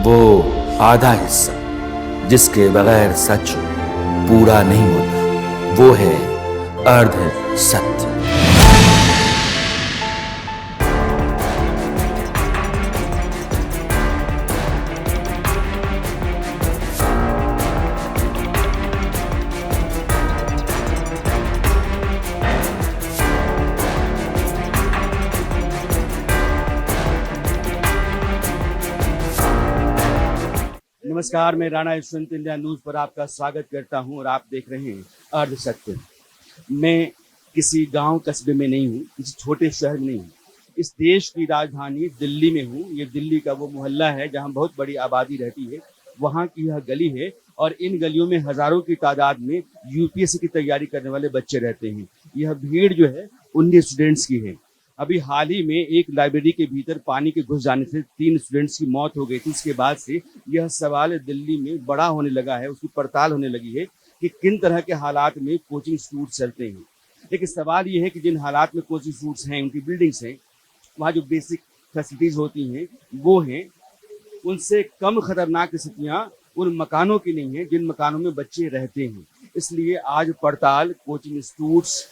वो आधा हिस्सा जिसके बगैर सच पूरा नहीं होता, वो है अर्ध सत्य। नमस्कार, मैं राणा यशवंत इंडिया न्यूज़ पर आपका स्वागत करता हूं और आप देख रहे हैं अर्ध सत्य। मैं किसी गांव कस्बे में नहीं हूं, किसी छोटे शहर में नहीं हूं। इस देश की राजधानी दिल्ली में हूं। ये दिल्ली का वो मोहल्ला है जहां बहुत बड़ी आबादी रहती है। वहां की यह गली है और इन गलियों में हजारों की तादाद में यूपीएससी की तैयारी करने वाले बच्चे रहते हैं। यह भीड़ जो है 19 स्टूडेंट्स की है। अभी हाल ही में एक लाइब्रेरी के भीतर पानी के घुस जाने से 3 स्टूडेंट्स की मौत हो गई थी। उसके बाद से यह सवाल दिल्ली में बड़ा होने लगा है, उसकी पड़ताल होने लगी है कि किन तरह के हालात में कोचिंग इंस्टीट्यूट चलते हैं। लेकिन सवाल ये है कि जिन हालात में कोचिंग इंस्टीट्यूट्स हैं, उनकी बिल्डिंग्स हैं, वहाँ जो बेसिक फैसिलिटीज़ होती हैं वो हैं, उनसे कम खतरनाक स्थितियाँ उन मकानों की नहीं है जिन मकानों में बच्चे रहते हैं। इसलिए आज पड़ताल कोचिंग इंस्टीट्यूट्स,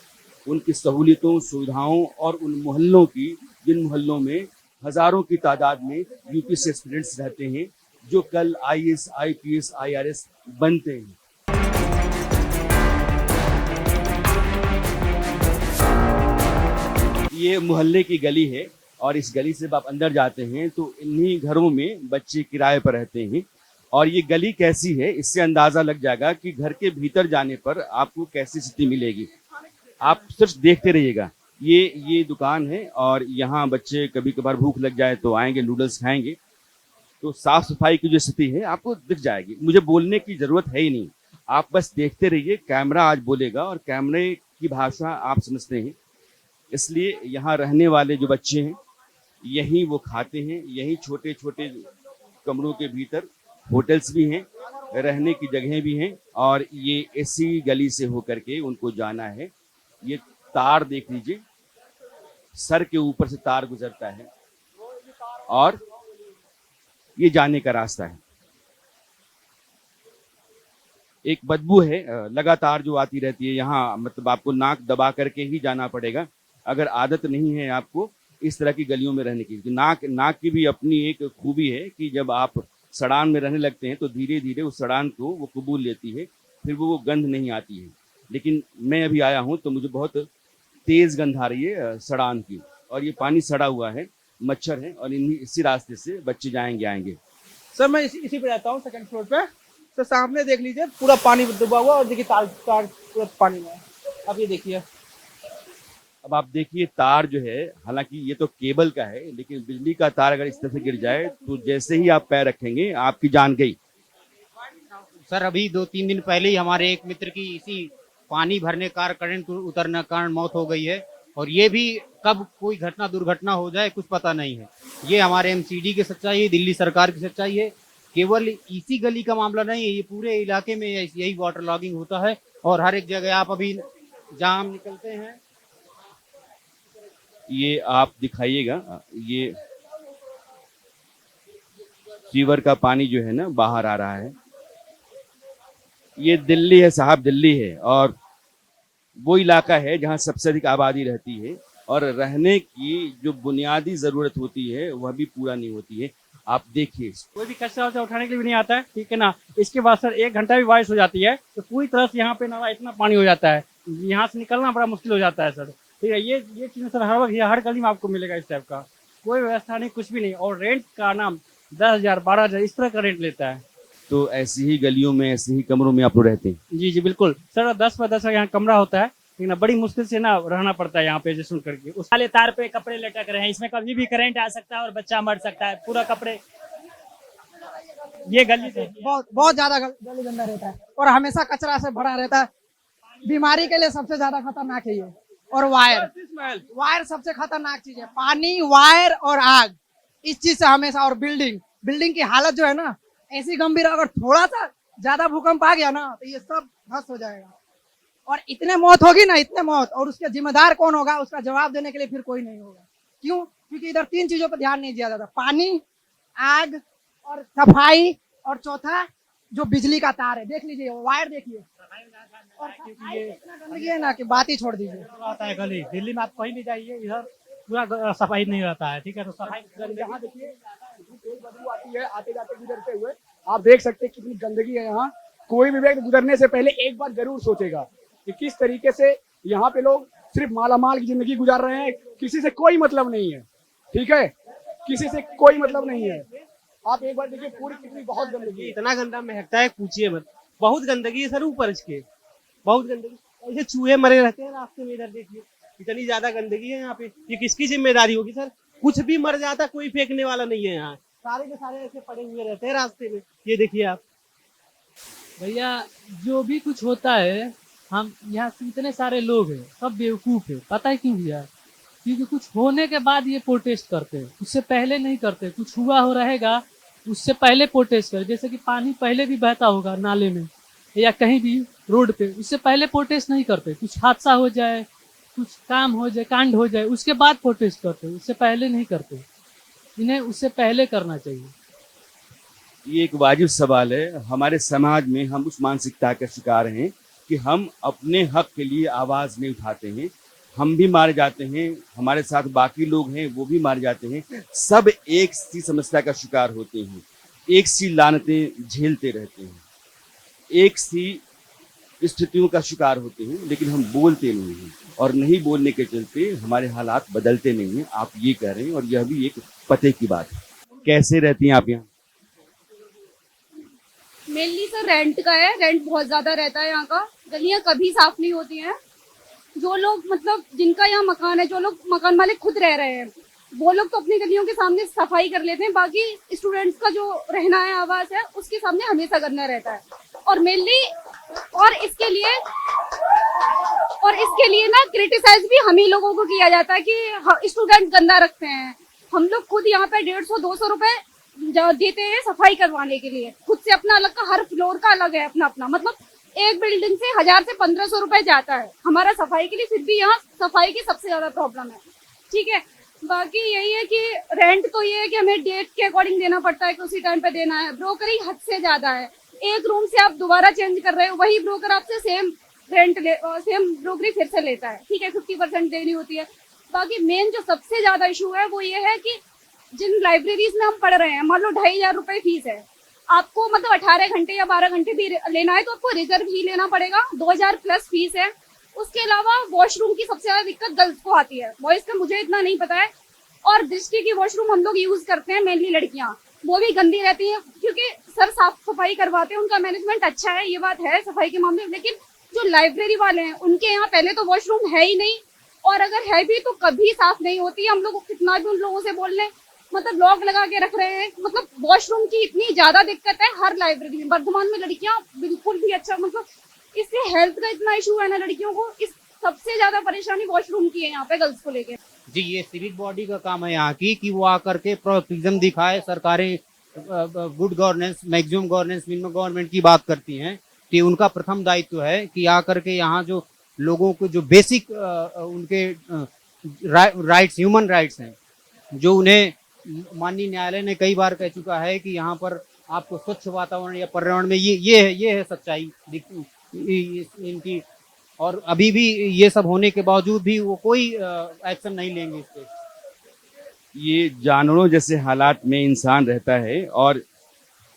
उनकी सहूलियतों, सुविधाओं और उन मोहल्लों की जिन मोहल्लों में हजारों की तादाद में यूपी से स्टूडेंट्स रहते हैं जो कल आईएएस, आईपीएस, आईआरएस बनते हैं। ये मोहल्ले की गली है और इस गली से आप अंदर जाते हैं तो इन्हीं घरों में बच्चे किराए पर रहते हैं। और ये गली कैसी है इससे अंदाजा लग जाएगा कि घर के भीतर जाने पर आपको कैसी स्थिति मिलेगी। आप सिर्फ देखते रहिएगा। ये दुकान है और यहाँ बच्चे कभी कभार भूख लग जाए तो आएंगे, नूडल्स खाएंगे। तो साफ सफाई की जो स्थिति है आपको दिख जाएगी। मुझे बोलने की जरूरत है ही नहीं, आप बस देखते रहिए। कैमरा आज बोलेगा और कैमरे की भाषा आप समझते हैं। इसलिए यहाँ रहने वाले जो बच्चे हैं यहीं वो खाते हैं। यहीं छोटे छोटे कमरों के भीतर होटल्स भी हैं, रहने की जगह भी हैं और ये इसी गली से होकर के उनको जाना है। ये तार देख लीजिए, सर के ऊपर से तार गुजरता है और ये जाने का रास्ता है। एक बदबू है लगातार जो आती रहती है यहाँ, मतलब आपको नाक दबा करके ही जाना पड़ेगा अगर आदत नहीं है आपको इस तरह की गलियों में रहने की। नाक की भी अपनी एक खूबी है कि जब आप सड़ान में रहने लगते हैं तो धीरे धीरे उस सड़ान को वो कबूल लेती है, फिर वो गंध नहीं आती है। लेकिन मैं अभी आया हूँ तो मुझे बहुत तेज गंध आ रही है सड़ान की, और ये पानी सड़ा हुआ है, मच्छर है और इसी रास्ते से बच्चे आएंगे। सर मैं इसी पे रहता हूँ, सेकंड फ्लोर पे। सर सामने देख लीजिए पूरा पानी डूबा हुआ और देखिए तार पूरा पानी में है। अब ये देखिए, अब आप देखिए तार जो है, हालांकि ये तो केबल का है लेकिन बिजली का तार अगर इस तरह से गिर जाए तो जैसे ही आप पैर रखेंगे आपकी जान गई। सर अभी 2-3 दिन पहले ही हमारे एक मित्र की इसी पानी भरने कारण करंट उतरने के कारण मौत हो गई है और ये भी कब कोई दुर्घटना हो जाए कुछ पता नहीं है। ये हमारे एमसीडी की सच्चाई है, दिल्ली सरकार की सच्चाई है। केवल इसी गली का मामला नहीं है, ये पूरे इलाके में यही वाटर लॉगिंग होता है और हर एक जगह आप अभी जहाँ हम निकलते हैं ये आप दिखाइएगा, ये सीवर का पानी जो है ना बाहर आ रहा है। ये दिल्ली है साहब, दिल्ली है और वो इलाका है जहाँ सबसे अधिक आबादी रहती है और रहने की जो बुनियादी जरूरत होती है वह भी पूरा नहीं होती है। आप देखिए, कोई भी कचरा उठाने के लिए भी नहीं आता है, ठीक है ना। इसके बाद सर 1 घंटा भी बारिश हो जाती है तो पूरी तरह से यहाँ पे नाला इतना पानी हो जाता है, यहाँ से निकलना बड़ा मुश्किल हो जाता है सर। ठीक है, ये चीज़ सर हर वक्त हर गली में आपको मिलेगा इस टाइप का। कोई व्यवस्था नहीं, कुछ भी नहीं। और रेंट का नाम 10,000 12,000 इस तरह का रेंट लेता है। तो ऐसी ही गलियों में, ऐसे ही कमरों में आप लोग रहते हैं? जी बिल्कुल सर, 10 बाय 10 का यहाँ कमरा होता है, लेकिन बड़ी मुश्किल से ना रहना पड़ता है यहाँ पे एडजस्ट करके। उस वाले तार पे कपड़े लटक रहे हैं, इसमें कभी भी करंट आ सकता है और बच्चा मर सकता है। पूरा कपड़े, ये गली बहुत ज्यादा गली गंदा रहता है और हमेशा कचरा से भरा रहता है। बीमारी के लिए सबसे ज्यादा खतरनाक है ये। और वायर सबसे खतरनाक चीज है। पानी, वायर और आग, इस चीज से हमेशा। और बिल्डिंग की हालत जो है ना ऐसी गंभीर, अगर थोड़ा सा ज्यादा भूकंप आ गया ना तो ये सब ध्वस्त हो जाएगा। और इतने मौत होगी ना, इतने मौत, और उसके जिम्मेदार कौन होगा उसका जवाब देने के लिए फिर कोई नहीं होगा। क्यों? क्योंकि इधर 3 चीजों पर ध्यान नहीं दिया जाता: पानी, आग और सफाई, और चौथा जो बिजली का तार है, देख लीजिए वायर देखिए, और सफाई इतना गंदगी है ना कि बात ही छोड़ दीजिए। रहता है गली, दिल्ली में आप कहीं भी जाइए इधर पूरा सफाई नहीं रहता है, ठीक है। तो सफाई यहाँ देखिए कितनी तेज बदबू आती है आते जाते गुजरते हुए। आप देख सकते हैं कितनी गंदगी है यहाँ। कोई भी व्यक्ति गुजरने से पहले एक बार जरूर सोचेगा कि किस तरीके से यहाँ पे लोग सिर्फ मालामाल की जिंदगी गुजार रहे हैं, किसी से कोई मतलब नहीं है, ठीक है, किसी से कोई मतलब नहीं है। आप एक बार देखिए पूरी कितनी बहुत गंदगी, इतना गंदा महकता है, पूछिए मत। बहुत गंदगी है सर, ऊपर इसके बहुत गंदगी, ऐसे चूहे मरे रहते हैं रास्ते में। इधर देखिए इतनी ज्यादा गंदगी है यहाँ पे, ये किसकी जिम्मेदारी होगी सर? कुछ भी मर जाता, कोई फेंकने वाला नहीं है यहाँ, सारे के सारे ऐसे पड़े हुए रहते हैं रास्ते में। ये देखिए आप भैया, जो भी कुछ होता है, हम यहाँ से इतने सारे लोग हैं, सब बेवकूफ है। पता है क्यों भैया? क्योंकि कुछ होने के बाद ये प्रोटेस्ट करते हैं, उससे पहले नहीं करते। कुछ हुआ हो रहेगा उससे पहले प्रोटेस्ट कर, जैसे कि पानी पहले भी बहता होगा नाले में या कहीं भी रोड पे, उससे पहले प्रोटेस्ट नहीं करते। कुछ हादसा हो जाए, कुछ काम हो जाए, कांड हो जाए, उसके बाद प्रोटेस्ट करते, उससे पहले नहीं करते। इन्हें उससे पहले करना चाहिए। ये एक वाजिब सवाल है। हमारे समाज में हम उस मानसिकता का शिकार हैं कि हम अपने हक के लिए आवाज़ नहीं उठाते हैं। हम भी मारे जाते हैं, हमारे साथ बाकी लोग हैं वो भी मारे जाते हैं। सब एक सी समस्या का शिकार होते हैं, एक सी लानतें झेलते रहते हैं, एक सी स्थितियों का शिकार होते हैं, लेकिन हम बोलते नहीं हैं। और नहीं बोलने के चलते हमारे हालात बदलते नहीं हैं। आप ये कह रहे हैं, और यह भी एक पते की बात है। कैसे रहती हैं आप यहाँ? मेनली सर रेंट का है, रेंट बहुत ज्यादा रहता है यहाँ का। गलियां कभी साफ नहीं होती हैं। जो लोग मतलब जिनका यहाँ मकान है, जो लोग मकान मालिक खुद रह रहे हैं, वो लोग तो अपनी गलियों के सामने सफाई कर लेते हैं। बाकी स्टूडेंट्स का जो रहना है, आवास है, उसके सामने हमेशा करना रहता है। और मेनली और इसके लिए ना क्रिटिसाइज भी हम ही लोगों को किया जाता है कि स्टूडेंट गंदा रखते हैं। हम लोग खुद यहाँ पे 150-200 रुपए देते हैं सफाई करवाने के लिए। खुद से अपना अलग का, हर फ्लोर का अलग है अपना अपना, मतलब एक बिल्डिंग से 1000 से 1500 रुपए जाता है हमारा सफाई के लिए। फिर भी यहाँ सफाई की सबसे ज्यादा प्रॉब्लम है, ठीक है। बाकी यही है कि रेंट तो ये है कि हमें डेट के अकॉर्डिंग देना पड़ता है कि उसी टाइम पे देना है। ब्रोकरी हद से ज्यादा है। एक रूम से आप दोबारा चेंज कर रहे हो, वही ब्रोकर आपसे सेम ब्रोकरी फिर से लेता है, ठीक है। 50% देनी होती है। बाकी मेन जो सबसे ज्यादा इशू है वो ये है कि जिन लाइब्रेरीज में हम पढ़ रहे हैं, मान लो 2500 रुपए फीस है, आपको मतलब 18 घंटे या 12 घंटे भी लेना है तो आपको रिजर्व ही लेना पड़ेगा। 2000 प्लस फीस है। उसके अलावा वॉशरूम की सबसे ज्यादा दिक्कत गर्ल्स को आती है, बॉयज का मुझे इतना नहीं पता है। और दृष्टि की वॉशरूम हम लोग यूज करते हैं, मेनली लड़कियां, वो भी गंदी रहती हैं क्योंकि सर साफ सफाई करवाते हैं, उनका मैनेजमेंट अच्छा है, ये बात है सफाई के मामले में। लेकिन जो लाइब्रेरी वाले हैं उनके यहाँ पहले तो वॉशरूम है ही नहीं, और अगर है भी तो कभी साफ नहीं होती है। हम लोग कितना भी उन लोगों से बोल लें, मतलब लॉक लगा के रख रहे हैं। मतलब वॉशरूम की इतनी ज्यादा दिक्कत है हर लाइब्रेरी में। वर्धमान में लड़कियां बिल्कुल भी अच्छा, मतलब इससे हेल्थ का इतना इशू है ना लड़कियों को, इस सबसे ज्यादा परेशानी वॉशरूम की है यहाँ पे गर्ल्स को लेके। जी, ये सिविक बॉडी का काम है यहाँ की कि वो आकर के प्रोफेशनलिज्म दिखाए। सरकारें good governance, maximum governance, minimum government की बात करती हैं कि उनका प्रथम दायित्व है कि आकर के यहाँ जो लोगों को जो बेसिक उनके राइट्स, ह्यूमन राइट्स हैं, जो उन्हें माननीय न्यायालय ने कई बार कह चुका है कि यहाँ पर आपको स्वच्छ वातावरण या पर्यावरण में ये है सच्चाई इनकी। और अभी भी ये सब होने के बावजूद भी वो कोई एक्शन नहीं लेंगे इस पे। ये जानवरों जैसे हालात में इंसान रहता है और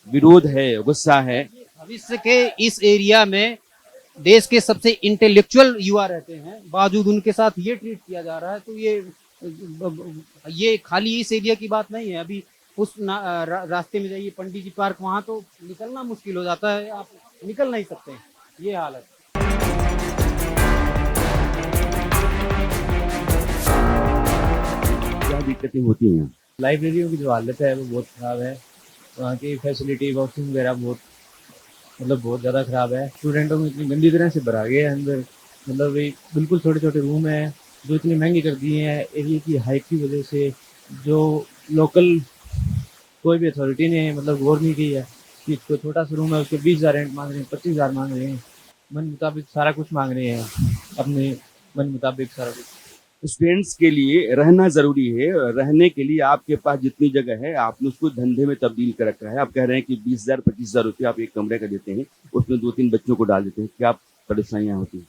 विरोध है, गुस्सा है। भविष्य के इस एरिया में देश के सबसे इंटेलेक्चुअल युवा रहते हैं, बावजूद उनके साथ ये ट्रीट किया जा रहा है। तो ये खाली इस एरिया की बात नहीं है। अभी उस रास्ते में जाइए, पंडित जी पार्क, वहां तो निकलना मुश्किल हो जाता है, आप निकल नहीं सकते, ये हालत। क्या दिक्कतें होती हैं? लाइब्रेरियों की जो हालत है वो बहुत ख़राब है। वहाँ की फैसिलिटी, वॉशरूम वगैरह बहुत ज़्यादा ख़राब है। स्टूडेंटों को इतनी गंदी तरह से भरा गया है अंदर, मतलब बिल्कुल छोटे छोटे रूम है जो इतनी महंगी कर दिए हैं एरिया की हाइट की वजह से। जो लोकल कोई भी अथॉरिटी ने मतलब गौर नहीं की है कि इसको छोटा सा रूम है उसके 20,000 रेंट मांग रहे हैं, 25,000 मांग रहे हैं, मन मुताबिक सारा कुछ मांग रहे हैं, अपने मन मुताबिक सारा कुछ। स्टूडेंट्स के लिए रहना जरूरी है। रहने के लिए आपके पास जितनी जगह है आपने उसको धंधे में तब्दील कर रखा है। आप कह रहे हैं कि 20,000 25,000 रुपये आप एक कमरे का देते हैं, उसमें 2-3 बच्चों को डाल देते हैं, क्या परेशानियां होती हैं?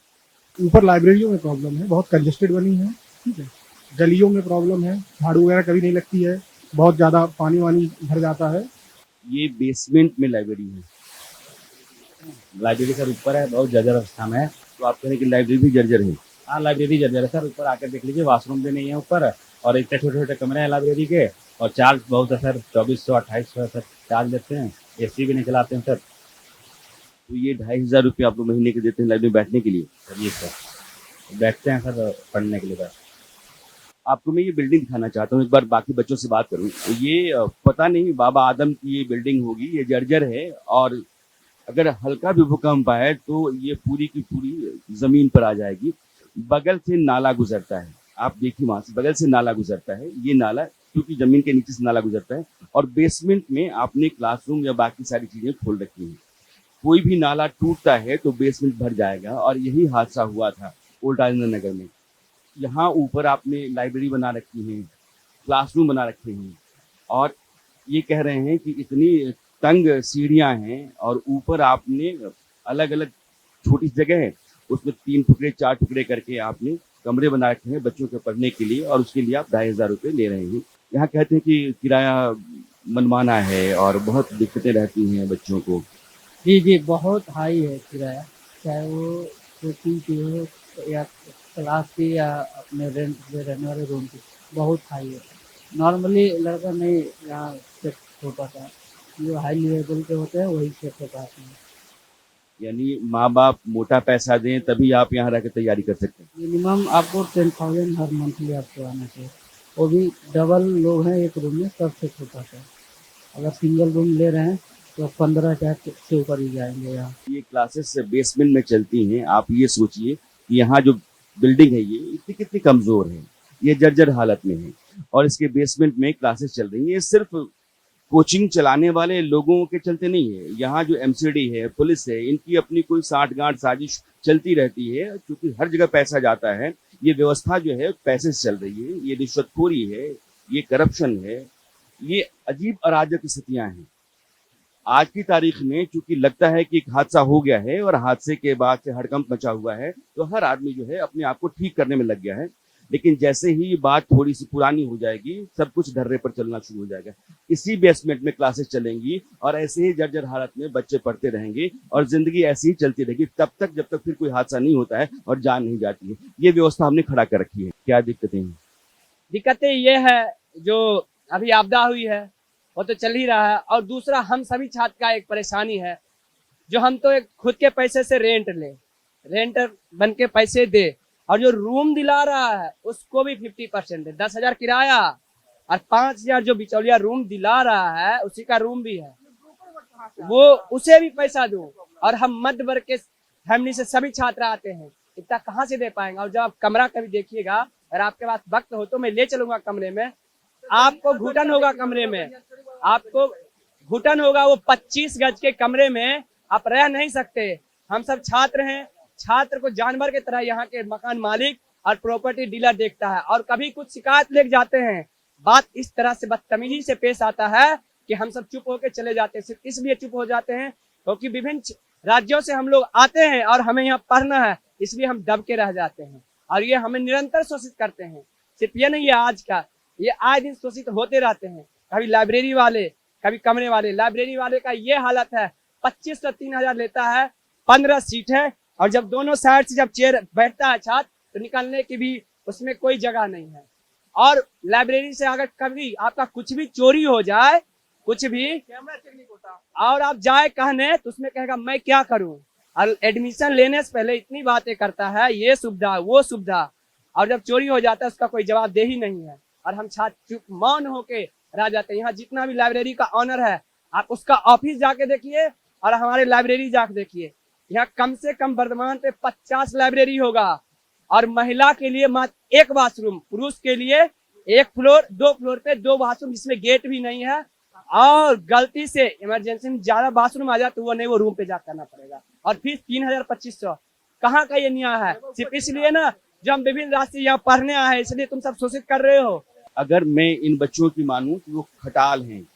ऊपर लाइब्रेरियों में प्रॉब्लम है, बहुत कंजेस्टेड बनी है, ठीक है। गलियों में प्रॉब्लम है, झाड़ू वगैरह कभी नहीं लगती है, बहुत ज़्यादा पानी वानी भर जाता है। ये बेसमेंट में लाइब्रेरी है। लाइब्रेरी सर ऊपर है, बहुत जर्जर अवस्था में है। तो आप कह रहे हैं कि लाइब्रेरी भी जर्जर है। हाँ लाइब्रेरी जर्जर है सर, ऊपर आकर देख लीजिए, वॉशरूम भी नहीं है ऊपर, और इतने छोटे छोटे कमरे हैं लाइब्रेरी के, और चार्ज बहुत है सर, 2400 2800 सर चार्ज लेते हैं, एसी भी नहीं चलाते हैं सर। तो ये 2,500 रुपये आप लोग महीने के देते हैं लाइब्रेरी में बैठने के लिए? सर ये सर बैठते हैं सर पढ़ने के लिए बस। आपको मैं ये बिल्डिंग दिखाना चाहता हूँ, एक बार बाकी बच्चों से बात करूँ। तो ये पता नहीं बाबा आदम की ये बिल्डिंग होगी, ये जर्जर है, और अगर हल्का भी भूकंप आए तो ये पूरी की पूरी जमीन पर आ जाएगी। बगल से नाला गुजरता है, आप देखिए वहां से बगल से नाला गुजरता है। ये नाला क्योंकि जमीन के नीचे से नाला गुजरता है, और बेसमेंट में आपने क्लासरूम या बाकी सारी चीजें खोल रखी हैं। कोई भी नाला टूटता है तो बेसमेंट भर जाएगा, और यही हादसा हुआ था ओल्ड राजेंद्र नगर में। यहाँ ऊपर आपने लाइब्रेरी बना रखी है, क्लासरूम बना रखे हैं, और ये कह रहे हैं कि इतनी तंग सीढ़ियाँ हैं, और ऊपर आपने अलग अलग छोटी जगह है, उसमें 3 टुकड़े 4 टुकड़े करके आपने कमरे बना रखे हैं बच्चों के पढ़ने के लिए, और उसके लिए आप 2,500 रुपये ले रहे हैं। यहाँ कहते हैं कि किराया मनमाना है और बहुत दिक्कतें रहती हैं बच्चों को। जी जी, बहुत हाई है किराया, चाहे वो कोचिंग की हो या क्लास की या अपने रेंट पे रहने वाले रूम की, बहुत हाई है। नॉर्मली लड़का नहीं यहाँ सेट हो पाता है, जो हाई लेवल के होते हैं वही सेट हो पाते हैं। यानी माँ बाप मोटा पैसा दें तभी आप यहाँ रह के तैयारी कर सकते हैं। मिनिमम आपको 10,000 हर मंथली आपको आना चाहिए, वो भी डबल लोग हैं एक रूम में तब सेट हो पाता है। अगर सिंगल रूम ले रहे हैं तो 15,000 से ऊपर ही जाएंगे यहाँ। ये क्लासेस बेसमेंट में चलती हैं। आप ये सोचिए कि यहाँ जो बिल्डिंग है ये इतनी कितनी कमजोर है, ये जर्जर हालत में है, और इसके बेसमेंट में क्लासेस चल रही हैं। ये सिर्फ कोचिंग चलाने वाले लोगों के चलते नहीं है, यहाँ जो एमसीडी है, पुलिस है, इनकी अपनी कोई साठगांठ साजिश चलती रहती है, क्योंकि हर जगह पैसा जाता है। ये व्यवस्था जो है पैसे से चल रही है, ये रिश्वतखोरी है, ये करप्शन है, ये अजीब अराजक स्थितियां हैं। आज की तारीख में चूंकि लगता है कि एक हादसा हो गया है और हादसे के बाद से हड़कंप मचा हुआ है, तो हर आदमी जो है अपने आप को ठीक करने में लग गया है। लेकिन जैसे ही बात थोड़ी सी पुरानी हो जाएगी, सब कुछ धर्रे पर चलना शुरू हो जाएगा। इसी बेसमेंट में क्लासेस चलेंगी और ऐसे ही जर्जर हालत में बच्चे पढ़ते रहेंगे, और जिंदगी ऐसी ही चलती रहेगी तब तक जब तक फिर कोई हादसा नहीं होता है और जान नहीं जाती है। ये व्यवस्था हमने खड़ा कर रखी है। क्या दिक्कतें हैं? दिक्कतें ये है, जो अभी आपदा हुई है वो तो चल ही रहा है, और दूसरा हम सभी छात्र का एक परेशानी है, जो हम तो एक खुद के पैसे से रेंटर बन के पैसे दे, और जो रूम दिला रहा है उसको भी 50% दे। 10,000 किराया और 5,000 जो बिचौलिया रूम दिला रहा है उसी का रूम भी है, वो उसे भी पैसा दो। और हम मध्य वर्ग के फैमिली से सभी छात्र आते हैं, इतना कहाँ से दे पाएंगे। और जब आप कमरा कभी देखिएगा, अगर आपके पास वक्त हो तो मैं ले चलूंगा कमरे में, आपको घुटन होगा कमरे में, आपको घुटन होगा। वो 25 गज के कमरे में आप रह नहीं सकते। हम सब छात्र हैं, छात्र को जानवर की तरह यहाँ के मकान मालिक और प्रॉपर्टी डीलर देखता है, और कभी कुछ शिकायत लेके जाते हैं, बात इस तरह से बदतमीजी से पेश आता है कि हम सब चुप होकर चले जाते हैं। सिर्फ इसलिए चुप हो जाते हैं क्योंकि विभिन्न राज्यों से हम लोग आते हैं और हमें यहाँ पढ़ना है, इसलिए हम दब के रह जाते हैं, और ये हमें निरंतर शोषित करते हैं। सिर्फ ये नहीं है आज का, ये आए दिन शोषित होते रहते हैं। कभी लाइब्रेरी वाले, कभी कमरे वाले। लाइब्रेरी वाले का ये हालत है, 25 से 3,000 लेता है, 15 सीट है, और जब दोनों साइड से जब चेयर बैठता है छात्र तो निकलने की भी उसमें कोई जगह नहीं है। और लाइब्रेरी से अगर कभी आपका कुछ भी चोरी हो जाए, कुछ भी कैमरा चेक नहीं होता, और आप जाए कहने तो उसमें कहेगा मैं क्या करूं। और एडमिशन लेने से पहले इतनी बातें करता है, ये सुविधा वो सुविधा, और जब चोरी हो जाता है उसका कोई जवाबदेही नहीं है, और हम छात्र चुप मौन होके रह जाते हैं। यहाँ जितना भी लाइब्रेरी का ऑनर है, आप उसका ऑफिस जाके देखिए और हमारे लाइब्रेरी जाके देखिए। यहाँ कम से कम वर्तमान पे 50 लाइब्रेरी होगा, और महिला के लिए मात्र 1 वॉशरूम, पुरुष के लिए 1 फ्लोर 2 फ्लोर पे 2 वॉशरूम जिसमें गेट भी नहीं है, और गलती से इमरजेंसी में ज्यादा वॉशरूम आ जाए तो वो नहीं, वो रूम पे जा करना पड़ेगा, और फीस 3,000 2500। कहाँ का ये न्याय है? सिर्फ इसलिए ना जो हम विभिन्न राष्ट्र यहाँ पढ़ने आए हैं, इसलिए तुम सब शोषित कर रहे हो। अगर मैं इन बच्चों की मानूं कि वो खटाल हैं,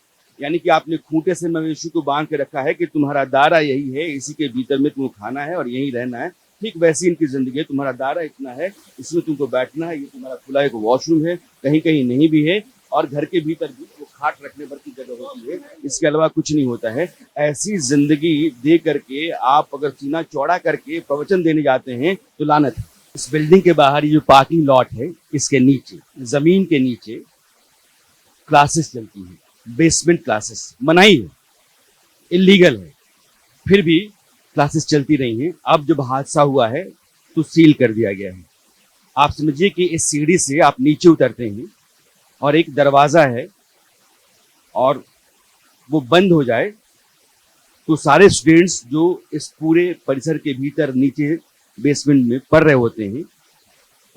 यानी कि आपने खूंटे से मवेशी को बांध के रखा है कि तुम्हारा दायरा यही है, इसी के भीतर में तुमको खाना है और यहीं रहना है, ठीक वैसी इनकी जिंदगी है। तुम्हारा दायरा इतना है, इसमें तुमको बैठना है, ये तुम्हारा खुला एक वॉशरूम है, कहीं कहीं नहीं भी है, और घर के भीतर भी वो खाट रखने भर की जगह होती है, इसके अलावा कुछ नहीं होता है। ऐसी जिंदगी दे करके आप अगर सीना चौड़ा करके प्रवचन देने जाते हैं तो लानत है। इस बिल्डिंग के बाहर ये जो पार्किंग लॉट है, इसके नीचे जमीन के नीचे क्लासेस चलती हैं, बेसमेंट क्लासेस मनाही है, इलीगल है, फिर भी क्लासेस चलती रही हैं। अब जब हादसा हुआ है तो सील कर दिया गया है। आप समझिए कि इस सीढ़ी से आप नीचे उतरते हैं और एक दरवाजा है और वो बंद हो जाए तो सारे स्टूडेंट्स जो इस पूरे परिसर के भीतर नीचे बेसमेंट में पढ़ रहे होते हैं,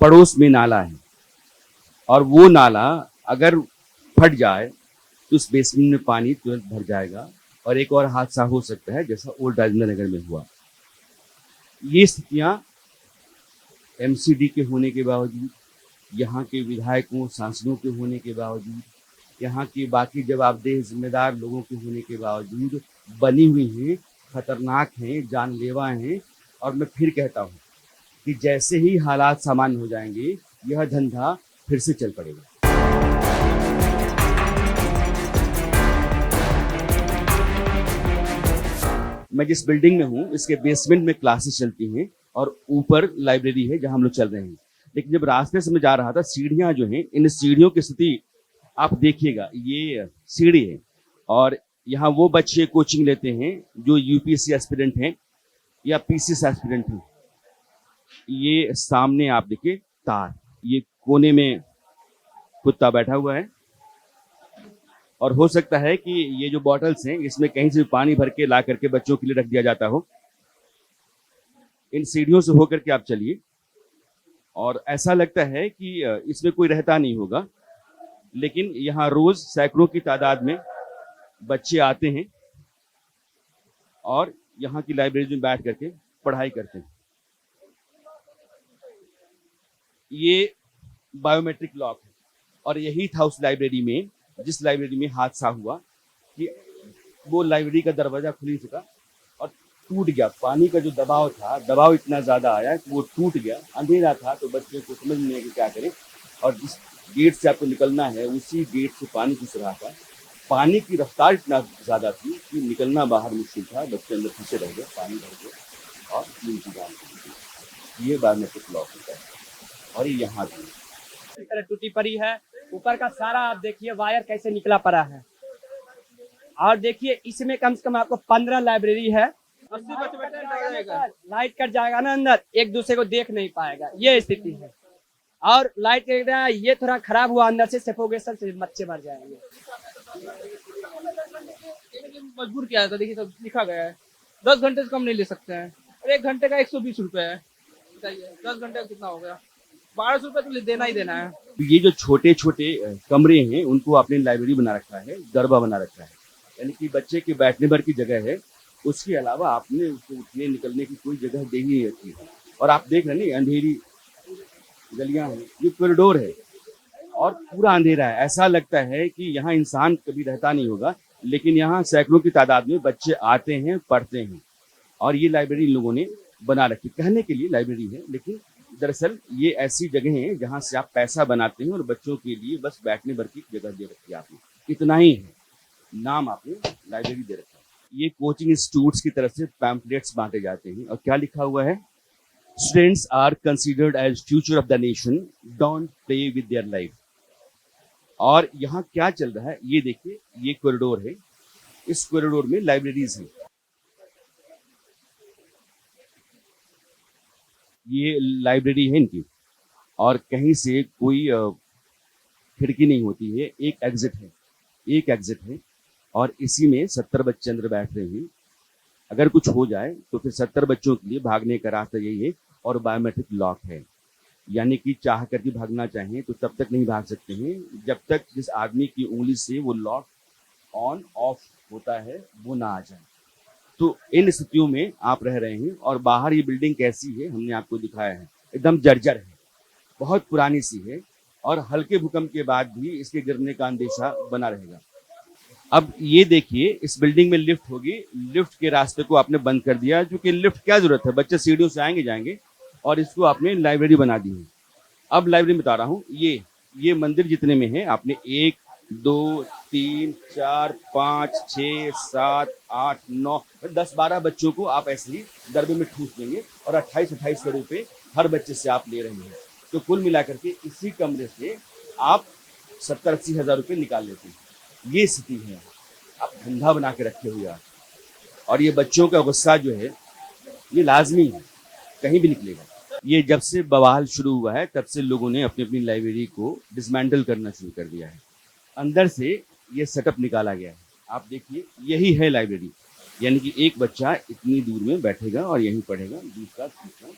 पड़ोस में नाला है और वो नाला अगर फट जाए तो उस बेसमेंट में पानी तुरंत भर जाएगा और एक और हादसा हो सकता है जैसा ओल्ड राजेंद्र नगर में हुआ। ये स्थितियां एमसीडी के होने के बावजूद, यहाँ के विधायकों सांसदों के होने के बावजूद, यहाँ के बाकी जवाबदेह जिम्मेदार लोगों के होने के बावजूद बनी हुई हैं, खतरनाक हैं, जानलेवा हैं। और मैं फिर कहता हूँ कि जैसे ही हालात सामान्य हो जाएंगे यह धंधा फिर से चल पड़ेगा। मैं जिस बिल्डिंग में हूँ इसके बेसमेंट में क्लासेस चलती हैं और ऊपर लाइब्रेरी है जहाँ हम लोग चल रहे हैं। लेकिन जब रास्ते से मैं जा रहा था, सीढ़ियाँ जो हैं, इन सीढ़ियों की स्थिति आप देखिएगा। ये सीढ़ी है और यहाँ वो बच्चे कोचिंग लेते हैं जो यूपीएससी एस्पिरेंट हैं या पीसीएस एस्पिरेंट हैं। ये सामने आप देखिए तार, ये कोने में कुत्ता बैठा हुआ है और हो सकता है कि ये जो बॉटल्स हैं इसमें कहीं से पानी भर के ला करके बच्चों के लिए रख दिया जाता हो। इन सीढ़ियों से होकर के आप चलिए और ऐसा लगता है कि इसमें कोई रहता नहीं होगा, लेकिन यहाँ रोज सैकड़ों की तादाद में बच्चे आते हैं और यहाँ की लाइब्रेरी में बैठ करके पढ़ाई करते हैं। ये बायोमेट्रिक लॉक है और यही था उस लाइब्रेरी में, जिस लाइब्रेरी में हादसा हुआ कि वो लाइब्रेरी का दरवाजा खुल ही चुका और टूट गया। पानी का जो दबाव था, दबाव इतना ज्यादा आया कि वो टूट गया। अंधेरा था तो बच्चे को समझ नहीं आया कि क्या करें, और जिस गेट से आपको निकलना है उसी गेट से पानी घुस रहा था। पानी की रफ्तार इतना ज्यादा थी कि निकलना बाहर मुश्किल था, बच्चे अंदर फंसे रह गए, पानी भर गए और तीन की जान चली। ये बायोमेट्रिक लॉक होता है और ये यहाँ भी टूटी पड़ी है। ऊपर का सारा आप देखिए वायर कैसे निकला पड़ा है और देखिए इसमें कम से कम आपको 15 लाइब्रेरी है। 80 लाइट कट जाएगा ना अंदर, एक दूसरे को देख नहीं पाएगा, ये स्थिति है। और लाइट कट गया, ये थोड़ा खराब हुआ अंदर से, सफोकेशन से बच्चे मर जाएंगे। मजबूर किया था, देखिए सब लिखा गया है 10 घंटे से कम नहीं ले सकते हैं और 1 घंटे का 120 रुपए है। 10 घंटे का कितना हो गया? 1200 रुपए तो देना ही देना है। ये जो छोटे छोटे कमरे हैं उनको आपने लाइब्रेरी बना रखा है, दरबा बना रखा है, यानी कि बच्चे के बैठने भर की जगह है। उसके अलावा आपने उसको उठने निकलने की कोई जगह दे ही नहीं रखी है। और आप देख रहे हैं अंधेरी गलियां हैं, ये कॉरिडोर है और पूरा अंधेरा है। ऐसा लगता है कि यहाँ इंसान कभी रहता नहीं होगा, लेकिन यहाँ सैकड़ों की तादाद में बच्चे आते हैं, पढ़ते हैं। और ये लाइब्रेरी इन लोगों ने बना रखी, कहने के लिए लाइब्रेरी है, लेकिन दरअसल ये ऐसी जगह है जहाँ से आप पैसा बनाते हैं और बच्चों के लिए बस बैठने भर की जगह दे रखी है आपने। इतना ही है, नाम आपने लाइब्रेरी दे रखा है। ये कोचिंग इंस्टीट्यूट्स की तरफ से पैम्पलेट्स बांटे जाते हैं और क्या लिखा हुआ है? Students are considered as future of the nation, don't play with their life. और यहाँ क्या चल रहा है ये देखिए, ये कॉरिडोर है, इस कॉरिडोर में लाइब्रेरीज हैं। ये लाइब्रेरी है इनकी और कहीं से कोई खिड़की नहीं होती है, एक एग्जिट है और इसी में 70 बच्चे अंदर बैठ रहे हैं। अगर कुछ हो जाए तो फिर 70 बच्चों के लिए भागने का रास्ता यही है और बायोमेट्रिक लॉक है, यानी कि चाह करके भागना चाहें तो तब तक नहीं भाग सकते हैं जब तक जिस आदमी की उंगली से वो लॉक ऑन ऑफ होता है वो ना आ जाए। तो इन स्थितियों में आप रह रहे हैं और बाहर ये बिल्डिंग कैसी है हमने आपको दिखाया है, एकदम जर्जर है। बहुत पुरानी सी है और हल्के भूकंप के बाद भी इसके गिरने का अंदेशा बना रहेगा। अब ये देखिए, इस बिल्डिंग में लिफ्ट होगी, लिफ्ट के रास्ते को आपने बंद कर दिया, क्योंकि लिफ्ट क्या जरूरत है, बच्चे सीढ़ियों से आएंगे जाएंगे, और इसको आपने लाइब्रेरी बना दी है। अब लाइब्रेरी बता रहा हूँ, ये मंदिर जितने में है, आपने 1 2 3 4 5 6 7 8 9 10 12 बच्चों को आप ऐसे ही दरबे में ठूस देंगे और 28 सौ रुपये हर बच्चे से आप ले रहे हैं। तो कुल मिलाकर के इसी कमरे से आप 70-80 हज़ार रुपये निकाल लेते हैं। ये स्थिति है, आप धंधा बना के रखे हुए आप। और ये बच्चों का गुस्सा जो है ये लाजमी है, कहीं भी निकलेगा। ये जब से बवाल शुरू हुआ है तब से लोगों ने अपनी अपनी लाइब्रेरी को डिसमेंटल करना शुरू कर दिया है। अंदर से ये सेटअप निकाला गया है, आप देखिए, यही है लाइब्रेरी। यानी कि एक बच्चा इतनी दूर में बैठेगा और यहीं पढ़ेगा, दूसरा तीसरा,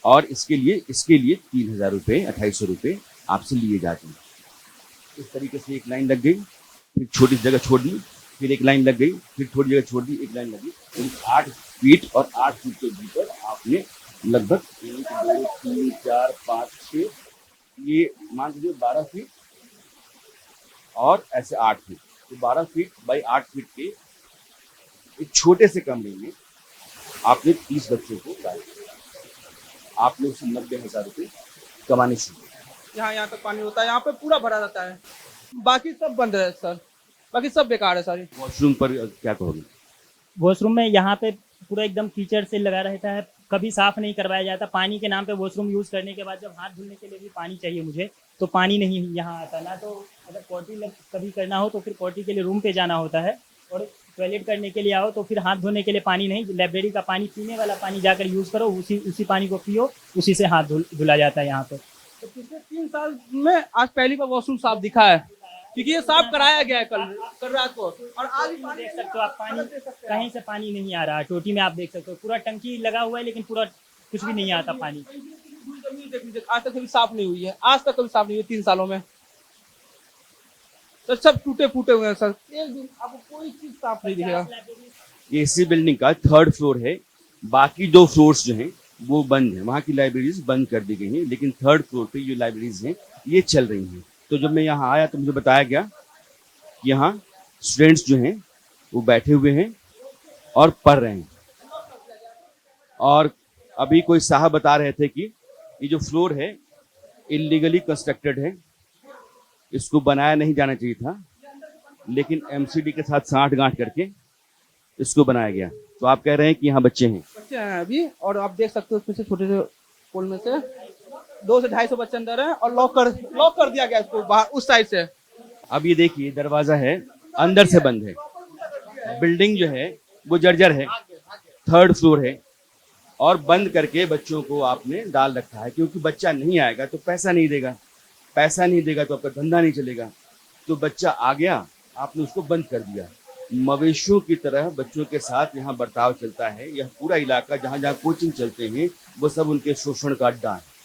और इसके लिए 3,000 रुपये 2,800 रुपये आपसे लिए जाते हैं। इस तरीके से एक लाइन लग गई, फिर छोटी जगह छोड़ दी, फिर एक लाइन लग गई, फिर थोड़ी जगह छोड़ दी, एक लाइन लगी। तो 8 फीट और 8 फीट के भीतर आपने लगभग 1 2 3 4 5 6 ये मान लीजिए 12 फीट और ऐसे 8 फीट, तो 12 फीट बाई 8 फीट के एक छोटे से कमरे में आपने 30 बच्चों को डाल दिया। आपने उससे 90,000 रुपये कमाने शुरू किए। यहाँ तक पानी होता है, यहाँ पे पूरा भरा रहता है, बाकी सब बंद है सर, बाकी सब बेकार है सारी। वॉशरूम पर क्या कहोगे? वॉशरूम में यहाँ पे पूरा एकदम कीचड़ से लगा रहता है, कभी साफ नहीं करवाया जाता। पानी के नाम पे वॉशरूम यूज़ करने के बाद जब हाथ धुलने के लिए भी पानी चाहिए मुझे, तो पानी नहीं यहाँ आता ना। तो अगर पॉटी कभी करना हो तो फिर पॉटी के लिए रूम पे जाना होता है, और टॉयलेट करने के लिए आओ तो फिर हाथ धोने के लिए पानी नहीं, लाइब्रेरी का पानी, पीने वाला पानी जाकर यूज़ करो, उसी पानी को पियो, उसी से हाथ धुला जाता है यहाँ पे। तो पिछले 3 साल में आज पहली बार वॉशरूम साफ दिखा है, क्योंकि ये साफ कराया गया है कल रात को, और आज भी देख सकते हो आप, पानी कहीं से पानी नहीं आ रहा। टोटी में आप देख सकते हो पूरा टंकी लगा हुआ है, लेकिन पूरा कुछ भी नहीं आता पानी। आज तक कभी साफ नहीं हुई है, आज तक कभी साफ नहीं हुई 3 सालों में। तो सब टूटे फूटे हुए हैं सर, एक दिन आपको कोई चीज साफ नहीं दिखेगा। ये इसी बिल्डिंग का 3rd फ्लोर है, बाकी 2 फ्लोर्स जो हैं वो बंद है, वहाँ की लाइब्रेरीज बंद कर दी गई हैं, लेकिन 3rd फ्लोर पे जो लाइब्रेरीज हैं ये चल रही हैं। तो जब मैं यहाँ आया तो मुझे बताया गया कि यहाँ स्टूडेंट्स जो हैं वो बैठे हुए हैं और पढ़ रहे हैं। और अभी कोई साहब बता रहे थे कि ये जो फ्लोर है इलीगली कंस्ट्रक्टेड है, इसको बनाया नहीं जाना चाहिए था, लेकिन एमसीडी के साथ साठ गांठ करके इसको बनाया गया। तो आप कह रहे हैं कि यहाँ बच्चे हैं अभी, और आप देख सकते हो उसमें से छोटे से पोल में से 200 से 250 बच्चे अंदर हैं, और लॉक कर दिया गया इसको बाहर उस साइड से। अब ये देखिए, दरवाजा है, अंदर से बंद है। बिल्डिंग जो है वो जर्जर है, 3rd फ्लोर है, और बंद करके बच्चों को आपने डाल रखा है, क्योंकि बच्चा नहीं आएगा तो पैसा नहीं देगा, पैसा नहीं देगा तो आपका धंधा नहीं चलेगा। तो बच्चा आ गया, आपने उसको बंद कर दिया। मवेशियों की तरह बच्चों के साथ यहाँ बर्ताव चलता है। यह पूरा इलाका जहाँ जहाँ कोचिंग चलते हैं वो सब उनके शोषण का अड्डा है।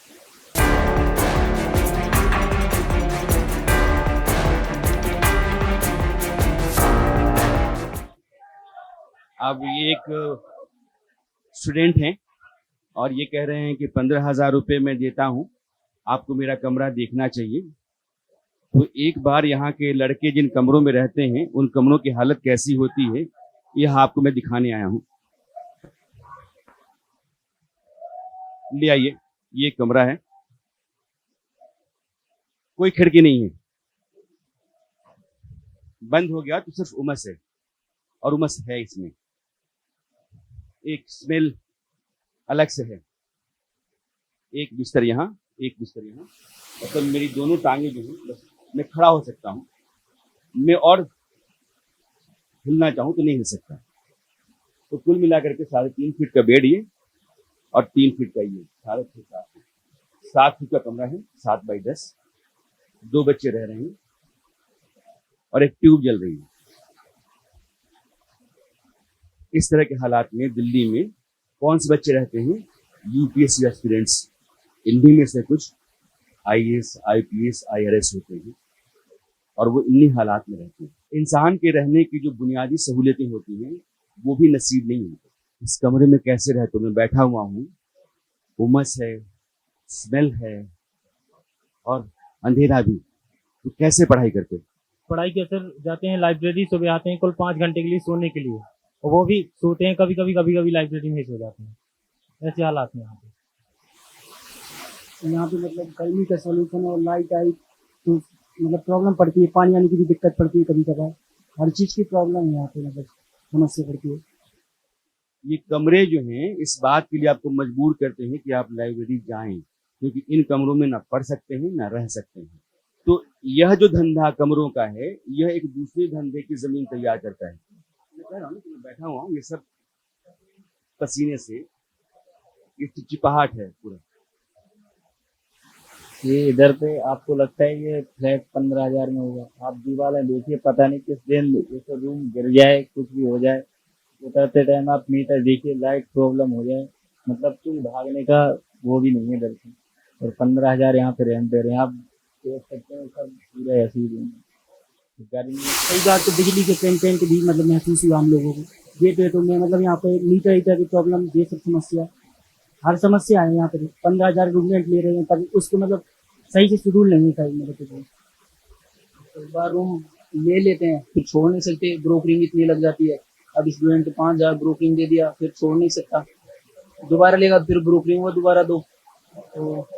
अब ये एक स्टूडेंट हैं और ये कह रहे हैं कि 15,000 रुपये मैं देता हूँ, आपको मेरा कमरा देखना चाहिए। तो एक बार यहाँ के लड़के जिन कमरों में रहते हैं उन कमरों की हालत कैसी होती है यह आपको मैं दिखाने आया हूँ। ले आइए, ये कमरा है, कोई खिड़की नहीं है, बंद हो गया तो सिर्फ उमस है, और उमस है इसमें, एक स्मेल अलग से है। एक बिस्तर यहाँ, एक बिस्तर यहाँ, मतलब मेरी दोनों टांगे जो हैं, बस मैं खड़ा हो सकता हूँ, मैं और हिलना चाहूँ तो नहीं हिल सकता। तो कुल मिलाकर के 3.5 फीट का बेड ये, और 3 फीट का ये, 7 फीट 7 फीट का कमरा है, 7 बाई 10। 2 बच्चे रह रहे हैं और एक ट्यूब जल रही है। इस तरह के हालात में दिल्ली में कौन से बच्चे रहते हैं? UPSC aspirants. इन्हीं में से कुछ आईएएस, आईपीएस, आईआरएस होते हैं, और वो इन्हीं हालात में रहते हैं। इंसान के रहने की जो बुनियादी सहूलियतें होती हैं वो भी नसीब नहीं होती। इस कमरे में कैसे रहते हो? मैं बैठा हुआ हूँ, उमस है, स्मेल है, और अंधेरा भी, तो कैसे पढ़ाई करते हो? पढ़ाई के सर जाते हैं लाइब्रेरी, सुबह आते हैं कुल 5 घंटे के लिए सोने के लिए, और वो भी सोते हैं कभी कभी लाइब्रेरी में ही सो जाते हैं। ऐसे हालात हैं यहाँ पे। यहाँ पे मतलब गर्मी का सोल्यूशन और लाइट आई तो मतलब प्रॉब्लम पड़ती है, पानी आने की भी दिक्कत पड़ती है कभी कभार, हर चीज़ की प्रॉब्लम है यहाँ पे, मतलब समस्या पड़ती है। ये कमरे जो हैं इस बात के लिए आपको मजबूर करते हैं कि आप लाइब्रेरी जाएं, क्योंकि इन कमरों में ना पढ़ सकते हैं ना रह सकते हैं। तो यह जो धंधा कमरों का है, यह एक दूसरे धंधे की जमीन तैयार करता है। मैं कह रहा हूँ मैं बैठा हुआ हूँ, ये सब पसीने से, ये चिपचिपाहट है पूरा। ये इधर पे आपको लगता है ये फ्लैट 15,000 में होगा, आप दीवारें देखिए, पता नहीं किस दिन जैसे रूम गिर जाए, कुछ भी हो जाए, उतरते टाइम आप मीटर देखिए, लाइट प्रॉब्लम हो जाए, मतलब कुछ भागने का वो भी नहीं है इधर से। और 15,000 यहाँ पे रेंट दे रहे हैं, आप देख सकते हैं सब पूरा ऐसे ही रूम। गर्मी कई बार तो बिजली के पेंट भी मतलब महसूस हुआ हम लोगों को, ये तो मैं मतलब यहाँ पे मीटर की प्रॉब्लम, ये सब समस्या, हर समस्या है यहाँ पे। 15,000 रूम रेंट ले रहे हैं, तभी उसको मतलब सही से शेड्यूल नहीं है सही मेरे को। एक बार रूम ले लेते हैं फिर छोड़ नहीं सकते, ब्रोकरिंग इतनी लग जाती है। अब स्टूडेंट 5,000 ब्रोकरिंग दे दिया, फिर छोड़ नहीं सकता, दोबारा लेगा फिर ब्रोकरिंग हुआ दोबारा दो, तो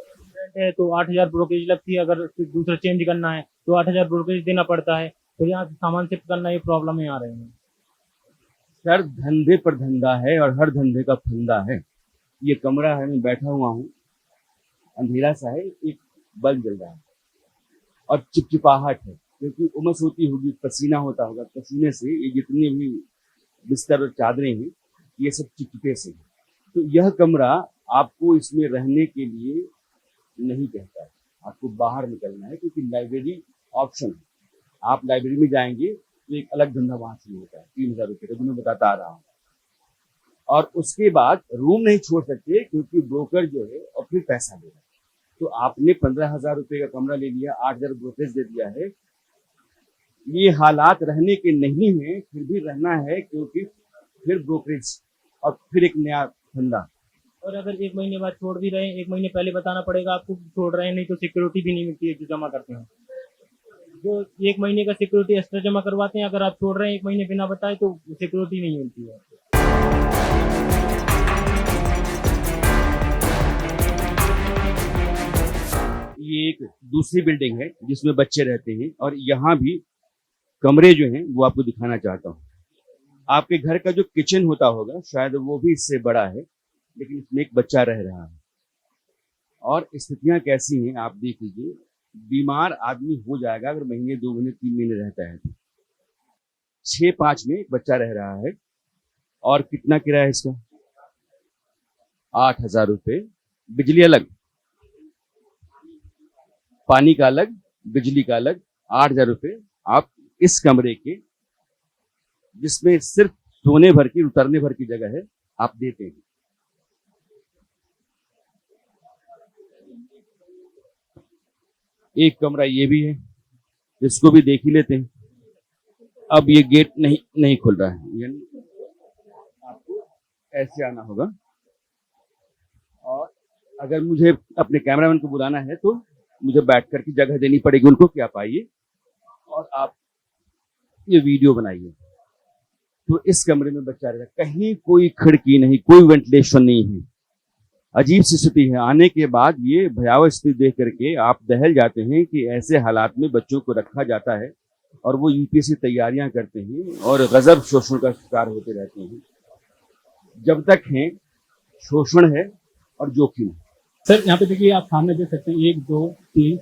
है तो 8,000 ब्रोकरेज लगती है, अगर फिर दूसरा चेंज करना है तो 8,000 ब्रोकरेज देना पड़ता है, तो यहाँ से सामान शिफ्ट करना ये प्रॉब्लम में आ रहे हैं। सर धंधे पर धंधा है और हर धंधे का फंदा है। ये कमरा है, मैं बैठा हुआ हूँ, अंधेरा सा है, एक बल्ब जल रहा है और चिपचिपाहट है, क्योंकि उमस होती होगी, पसीना होता होगा, पसीने से ये जितने भी बिस्तर और चादरें हैं ये सब चिपचिपे से हैं। तो यह कमरा आपको इसमें रहने के लिए नहीं कहता है, आपको बाहर निकलना है, क्योंकि लाइब्रेरी ऑप्शन है। आप लाइब्रेरी में जाएंगे तो एक अलग धंधा वहां शुरू होता है 3,000 रुपये का, जो मैं बताता आ रहा हूँ। और उसके बाद रूम नहीं छोड़ सकते, क्योंकि ब्रोकर जो है और फिर पैसा देगा। तो आपने 15,000 रुपये का कमरा ले लिया, 8,000 ब्रोकरेज दे दिया है। ये हालात रहने के नहीं है, फिर भी रहना है, क्योंकि फिर ब्रोकरेज और फिर एक नया धंधा। और अगर 1 महीने बाद छोड़ भी रहे हैं, 1 महीने पहले बताना पड़ेगा आपको छोड़ रहे हैं, नहीं तो सिक्योरिटी भी नहीं मिलती है जो जमा करते हैं। जो 1 महीने का सिक्योरिटी एक्स्ट्रा जमा करवाते हैं, अगर आप छोड़ रहे हैं 1 महीने बिना बताए तो सिक्योरिटी नहीं मिलती है। ये एक दूसरी बिल्डिंग है जिसमें बच्चे रहते हैं, और यहाँ भी कमरे जो हैं वो आपको दिखाना चाहता हूँ। आपके घर का जो किचन होता होगा शायद वो भी इससे बड़ा है, लेकिन इसमें एक बच्चा रह रहा है। और स्थितियां कैसी हैं आप देख लीजिए। बीमार आदमी हो जाएगा अगर महीने, 2 महीने, 3 महीने रहता है तो। 6-5 में एक बच्चा रह रहा है। और कितना किराया है इसका? 8,000 रुपये। बिजली अलग, पानी का अलग, बिजली का अलग। 8,000 रुपये आप इस कमरे के, जिसमें सिर्फ सोने भर की, उतरने भर की जगह है, आप देते हैं। एक कमरा ये भी है, इसको भी देख ही लेते हैं। अब ये गेट नहीं खुल रहा है, यानी आपको ऐसे आना होगा। और अगर मुझे अपने कैमरामैन को बुलाना है तो मुझे बैठ कर की जगह देनी पड़ेगी उनको कि आप आइए और आप ये वीडियो बनाइए। तो इस कमरे में बच्चा रहता है, कहीं कोई खिड़की नहीं, कोई वेंटिलेशन नहीं है। अजीब सी स्थिति है। आने के बाद ये भयावह स्थिति देख करके आप दहल जाते हैं कि ऐसे हालात में बच्चों को रखा जाता है और वो यूपीएससी तैयारियां करते हैं और गजब शोषण का शिकार होते रहते हैं। जब तक है शोषण है और जोखिम। सर यहाँ पे देखिए, आप सामने देख सकते हैं 1 2 3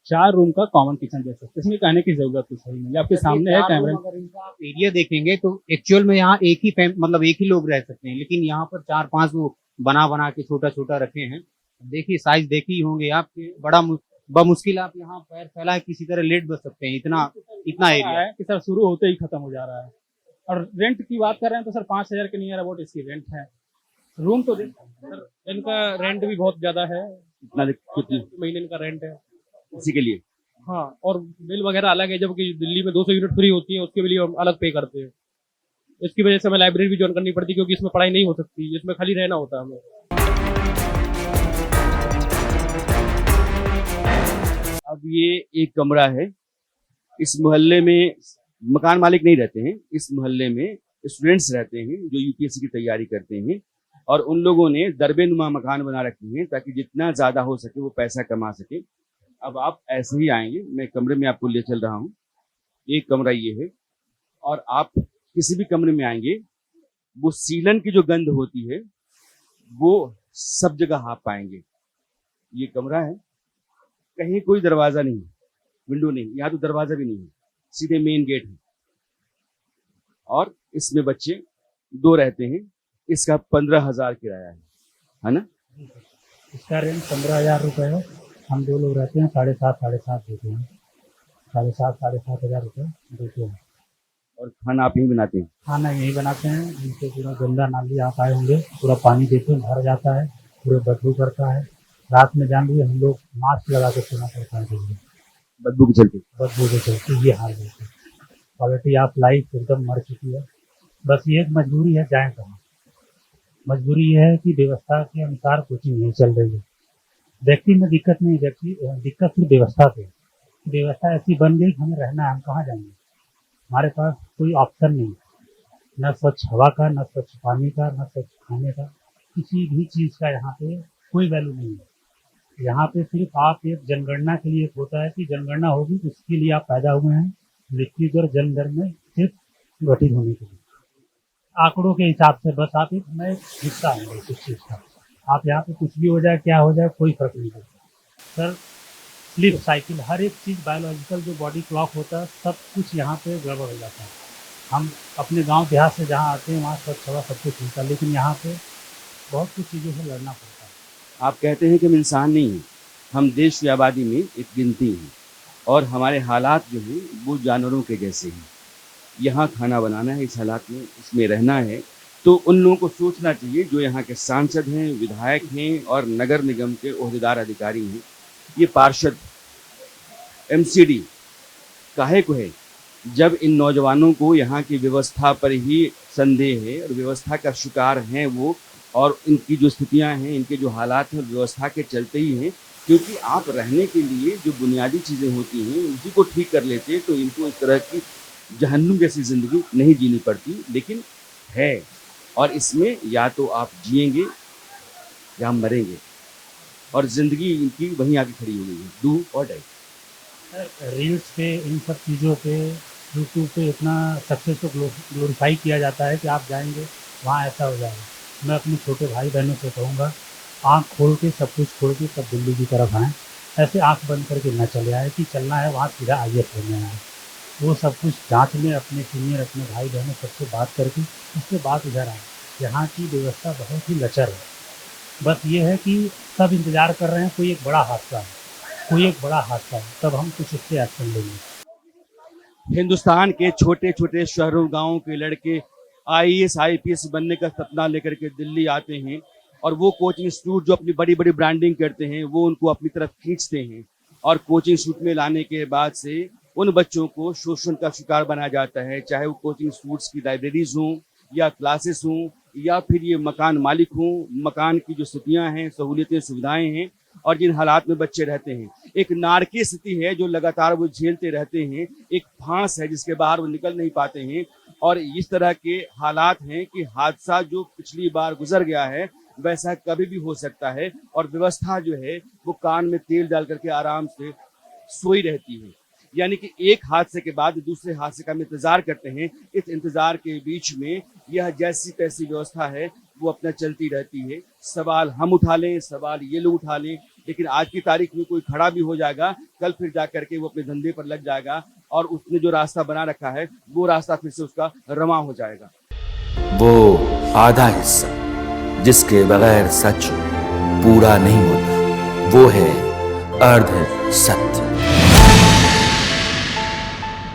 4 रूम का कॉमन किचन देख सकते हैं। इसमें कहने की जरूरत कुछ नहीं है, आपके सामने है कैमरे। अगर इनका आप एरिया देखेंगे तो एक्चुअल में यहाँ एक ही लोग रह सकते हैं, लेकिन यहाँ पर 4-5 वो बना के छोटा रखे हैं। देखिए साइज देखी ही होंगे आप, बमुश्किल आप यहाँ पैर फैला किसी तरह लेट बच सकते हैं। इतना एरिया है कि सर शुरू होते ही खत्म हो जा रहा है। और रेंट की बात कर रहे हैं तो सर 5,000 के नियर अबाउट इसकी रेंट है। रूम तो देख सर, इनका रेंट भी बहुत ज्यादा है। कितनी महीने का रेंट है इसी के लिए? हाँ, और बिल वगैरह अलग है, जबकि दिल्ली में 200 यूनिट फ्री होती है, उसके लिए हम अलग पे करते हैं। इसकी वजह से हमें लाइब्रेरी भी ज्वाइन करनी पड़ती है, क्योंकि इसमें पढ़ाई नहीं हो सकती, इसमें खाली रहना होता है हमें। अब ये एक कमरा है। इस मोहल्ले में मकान मालिक नहीं रहते हैं, इस मोहल्ले में स्टूडेंट्स रहते हैं जो यूपीएससी की तैयारी करते हैं, और उन लोगों ने दरबेनुमा मकान बना रखे हैं ताकि जितना ज़्यादा हो सके वो पैसा कमा सके। अब आप ऐसे ही आएंगे, मैं कमरे में आपको ले चल रहा हूँ। एक कमरा ये है, और आप किसी भी कमरे में आएंगे, वो सीलन की जो गंध होती है वो सब जगह आप पाएंगे। ये कमरा है, कहीं कोई दरवाज़ा नहीं, विंडो नहीं, यहाँ तो दरवाज़ा भी नहीं है, सीधे मेन गेट है। और इसमें बच्चे 2 रहते हैं। इसका 15,000 किराया है ना? इसका रेंट 15,000 रुपये है। हम 2 लोग रहते हैं, 7,500 देते हैं, 7,500 रुपये देते हैं। और खाना आप यहीं बनाते हैं? खाना यहीं बनाते हैं। नीचे पूरा गंदा नाली आप आए होंगे, पूरा पानी देते हैं, भर जाता है, पूरे बदबू करता है। रात में जान लीजिए हम लोग मास्क लगा के सोना पड़ता है, बदबू के चलते ये हाल है। क्वालिटी ऑफ लाइफ एकदम मर चुकी है। बस ये एक मजबूरी है, जाए कहाँ। मजबूरी ये है कि व्यवस्था के अनुसार कोचिंग नहीं चल रही है। व्यक्ति में दिक्कत नहीं, दिक्कत सिर्फ व्यवस्था से। व्यवस्था ऐसी बन गई कि हमें रहना है, हम कहाँ जाएंगे। हमारे पास कोई ऑप्शन नहीं, न स्वच्छ हवा का, न स्वच्छ पानी का, न स्वच्छ खाने का, किसी भी चीज़ का यहाँ पे कोई वैल्यू नहीं है। यहाँ पे सिर्फ आप एक जनगणना के लिए होता है कि जनगणना होगी, उसके लिए आप पैदा हुए हैं, मृत्यु दर जन्म दर में सिर्फ गठित होने के लिए। आंकड़ों के हिसाब से बस आप एक नए हिस्सा होंगे किस चीज़ का। आप यहाँ पे कुछ भी हो जाए, क्या हो जाए, कोई फर्क नहीं पड़ता सर। स्लीप साइकिल, हर एक चीज़ बायोलॉजिकल जो बॉडी क्लॉक होता है, सब कुछ यहाँ पे गड़बड़ हो जाता है। हम अपने गांव देहात से जहाँ आते हैं वहाँ स्वच्छ हवा सब कुछ मिलता है, लेकिन यहाँ पे बहुत कुछ चीज़ों से लड़ना पड़ता है। आप कहते हैं कि हम इंसान नहीं हैं, हम देश की आबादी में एक गिनती हैं, और हमारे हालात जो हैं वो जानवरों के जैसे हैं। यहाँ खाना बनाना है, इस हालात में इसमें रहना है, तो उन लोगों को सोचना चाहिए जो यहाँ के सांसद हैं, विधायक हैं और नगर निगम के ओहदेदार अधिकारी हैं। ये पार्षद एमसीडी काहे को है, जब इन नौजवानों को यहाँ की व्यवस्था पर ही संदेह है और व्यवस्था का शिकार हैं वो, और इनकी जो स्थितियाँ हैं, इनके जो हालात हैं व्यवस्था के चलते ही हैं। क्योंकि आप रहने के लिए जो बुनियादी चीज़ें होती हैं उसी को ठीक कर लेते तो इनको इस तरह की जहन्नुम जैसी ज़िंदगी नहीं जीनी पड़ती, लेकिन है। और इसमें या तो आप जिएंगे या मरेंगे, और ज़िंदगी इनकी वहीं आके खड़ी हो गई है, डू और डाई। रील्स पे, इन सब चीज़ों पे, यूट्यूब पे इतना सक्सेस को ग्लोरीफाई किया जाता है कि आप जाएंगे वहाँ ऐसा हो जाएगा। मैं अपने छोटे भाई बहनों से कहूँगा, आँख खोल के सब कुछ छोड़ के सब दिल्ली की तरफ आएँ। ऐसे आँख बंद करके न चले आए कि चलना है वहाँ सीधा IAS होने आए। वो सब कुछ जांच में अपने सीनियर, अपने भाई बहनों सबसे बात करके उसके बाद इधर आए। यहाँ की व्यवस्था बहुत ही लचर है। बस ये है कि सब इंतज़ार कर रहे हैं कोई एक बड़ा हादसा है, तब हम कुछ इससे एक्शन लेंगे। हिंदुस्तान के छोटे छोटे शहरों गाँव के लड़के IAS IPS बनने का सपना लेकर के दिल्ली आते हैं, और वो कोचिंग इंस्टीट्यूट जो अपनी बड़ी बड़ी ब्रांडिंग करते हैं वो उनको अपनी तरफ खींचते हैं, और कोचिंग इंस्टीट्यूट में लाने के बाद से उन बच्चों को शोषण का शिकार बनाया जाता है। चाहे वो कोचिंग इंस्टीट्यूट्स की लाइब्रेरीज हों या क्लासेस हों, या फिर ये मकान मालिक हों, मकान की जो स्थितियाँ हैं, सहूलियतें, सुविधाएँ हैं, और जिन हालात में बच्चे रहते हैं। एक नारकीय स्थिति है जो लगातार वो झेलते रहते हैं, एक फांस है जिसके बाहर वो निकल नहीं पाते हैं। और इस तरह के हालात हैं कि हादसा जो पिछली बार गुजर गया है वैसा कभी भी हो सकता है, और व्यवस्था जो है वो कान में तेल डाल करके आराम से सोई रहती है। यानी कि एक हादसे के बाद दूसरे हादसे का हम इंतजार करते हैं। इस इंतजार के बीच में यह जैसी तैसी व्यवस्था है वो अपना चलती रहती है। सवाल हम उठा लें, सवाल ये लोग उठा लें, लेकिन आज की तारीख में कोई खड़ा भी हो जाएगा, कल फिर जा करके वो अपने धंधे पर लग जाएगा, और उसने जो रास्ता बना रखा है वो रास्ता फिर से उसका रवा हो जाएगा। वो आधा हिस्सा जिसके बगैर सच पूरा नहीं होता, वो है अर्ध सत्य।